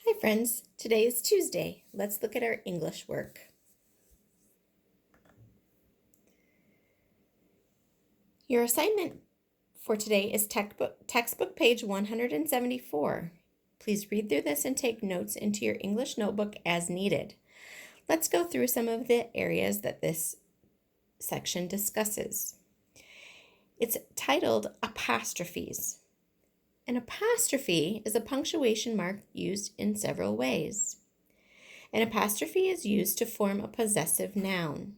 Hi friends, today is Tuesday. Let's look at our English work. Your assignment for today is textbook page 174. Please read through this and take notes into your English notebook as needed. Let's go through some of the areas that this section discusses. It's titled Apostrophes. An apostrophe is a punctuation mark used in several ways. An apostrophe is used to form a possessive noun.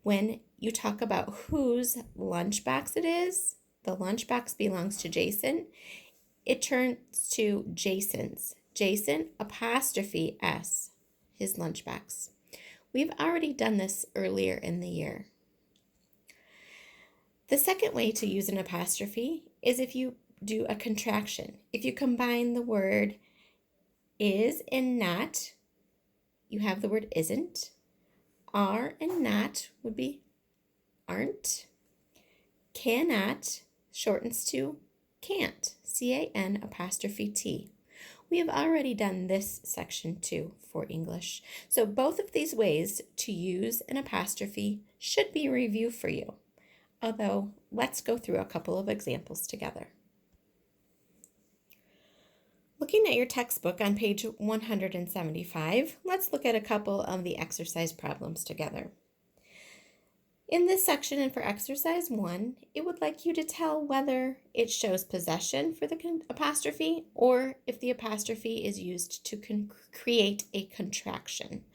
When you talk about whose lunchbox it is, the lunchbox belongs to Jason, it turns to Jason's. Jason apostrophe S, his lunchbox. We've already done this earlier in the year. The second way to use an apostrophe is if you do a contraction. If you combine the word is and not, you have the word isn't. Are and not would be aren't. Cannot shortens to can't, C-A-N apostrophe T. We have already done this section too for English. So both of these ways to use an apostrophe should be a review for you. Although, let's go through a couple of examples together. Looking at your textbook on page 175, let's look at a couple of the exercise problems together. In this section and for exercise 1, it would like you to tell whether it shows possession for the apostrophe or if the apostrophe is used to create a contraction.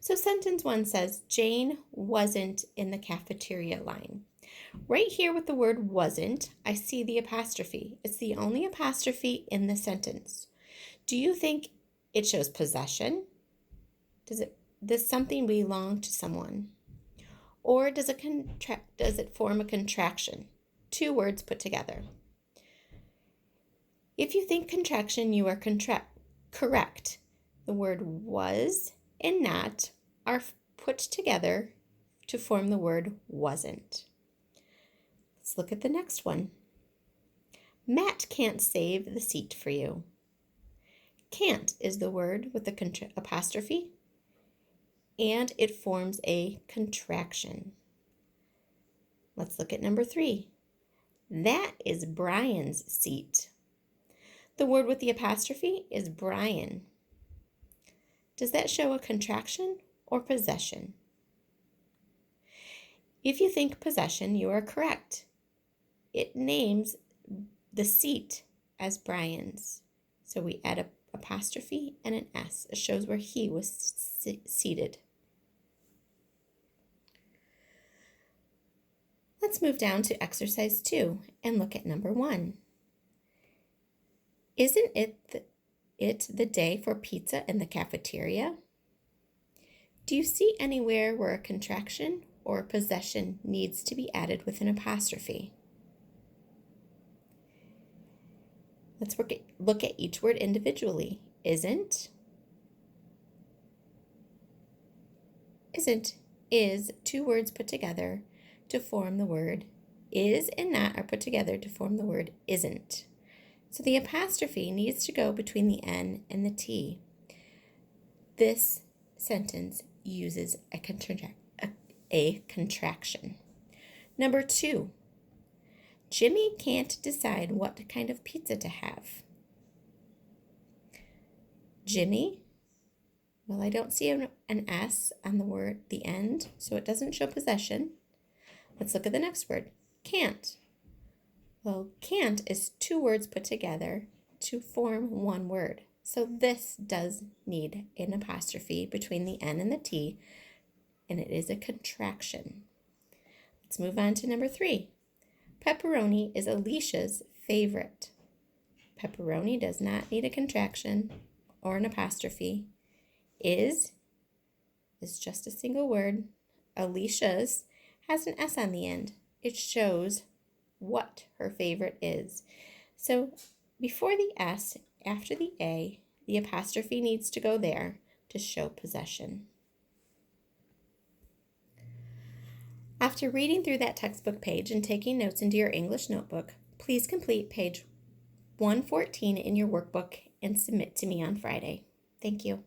So sentence 1 says, Jane wasn't in the cafeteria line. Right here with the word wasn't, I see the apostrophe. It's the only apostrophe in the sentence. Do you think it shows possession? Does something belong to someone? Or does it form a contraction? Two words put together. If you think contraction, you are correct. The word was and not are put together to form the word wasn't. Let's look at the next one. Matt can't save the seat for you. Can't is the word with the apostrophe, and it forms a contraction. Let's look at number 3. That is Brian's seat. The word with the apostrophe is Brian. Does that show a contraction or possession? If you think possession, you are correct. It names the seat as Brian's. So we add an apostrophe and an S. It shows where he was seated. Let's move down to exercise 2 and look at number 1. Isn't it the day for pizza in the cafeteria? Do you see anywhere where a contraction or a possession needs to be added with an apostrophe? Let's look at each word individually. Isn't is two words put together to form the word is and not are put together to form the word isn't. So the apostrophe needs to go between the N and the T. This sentence uses a contraction. Number 2, Jimmy can't decide what kind of pizza to have. Jimmy, well, I don't see an S on the end, so it doesn't show possession. Let's look at the next word, can't. Well, can't is two words put together to form one word. So this does need an apostrophe between the N and the T, and it is a contraction. Let's move on to number 3. Pepperoni is Alicia's favorite. Pepperoni does not need a contraction or an apostrophe. Is just a single word. Alicia's has an S on the end. It shows what her favorite is. So before the S, after the A, the apostrophe needs to go there to show possession. After reading through that textbook page and taking notes into your English notebook, please complete page 114 in your workbook and submit to me on Friday. Thank you.